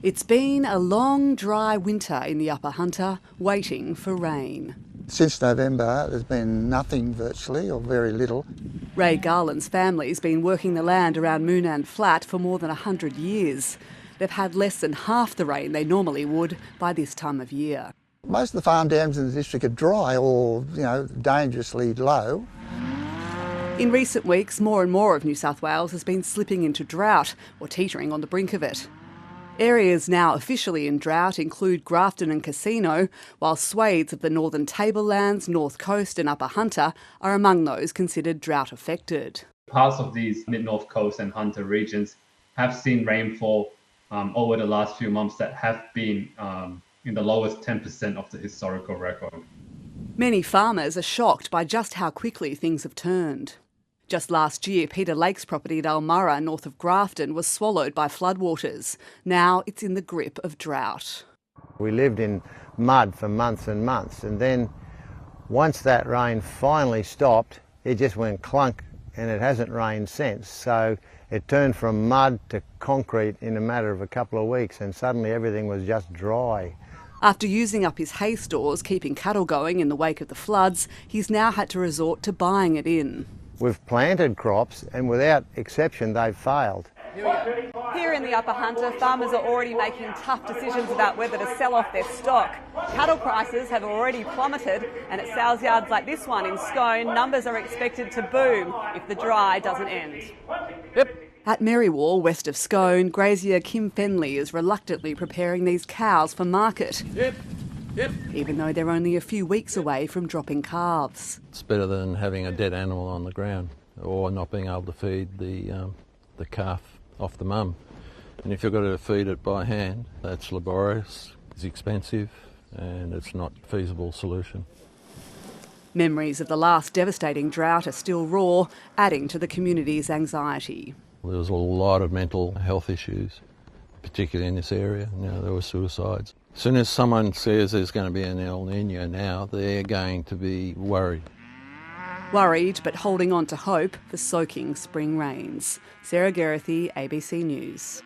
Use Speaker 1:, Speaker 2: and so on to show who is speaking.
Speaker 1: It's been a long, dry winter in the Upper Hunter, waiting for rain.
Speaker 2: Since November, there's been nothing virtually, or very little.
Speaker 1: Ray Garland's family's been working the land around Moonand Flat for more than 100 years. They've had less than half the rain they normally would by this time of year.
Speaker 2: Most of the farm dams in the district are dry or, dangerously low.
Speaker 1: In recent weeks, more and more of New South Wales has been slipping into drought or teetering on the brink of it. Areas now officially in drought include Grafton and Casino, while swathes of the northern tablelands, North Coast and Upper Hunter are among those considered drought affected.
Speaker 3: Parts of these mid-North Coast and Hunter regions have seen rainfall over the last few months that have been in the lowest 10% of the historical record.
Speaker 1: Many farmers are shocked by just how quickly things have turned. Just last year, Peter Lake's property at Almurra, north of Grafton, was swallowed by floodwaters. Now it's in the grip of drought.
Speaker 4: We lived in mud for months and months, and then once that rain finally stopped, it just went clunk, and it hasn't rained since. So it turned from mud to concrete in a matter of a couple of weeks, and suddenly everything was just dry.
Speaker 1: After using up his hay stores, keeping cattle going in the wake of the floods, he's now had to resort to buying it in.
Speaker 4: We've planted crops, and without exception, they've failed.
Speaker 1: Here in the Upper Hunter, farmers are already making tough decisions about whether to sell off their stock. Cattle prices have already plummeted, and at sales yards like this one in Scone, numbers are expected to boom if the dry doesn't end. At Merrywall, west of Scone, grazier Kim Fenley is reluctantly preparing these cows for market. Even though they're only a few weeks away from dropping calves.
Speaker 5: It's better than having a dead animal on the ground or not being able to feed the calf off the mum. And if you've got to feed it by hand, that's laborious, it's expensive, and it's not a feasible solution.
Speaker 1: Memories of the last devastating drought are still raw, adding to the community's anxiety.
Speaker 5: There was a lot of mental health issues, particularly in this area. There were suicides. As soon as someone says there's going to be an El Nino now, they're going to be worried.
Speaker 1: Worried, but holding on to hope for soaking spring rains. Sarah Gerrithy, ABC News.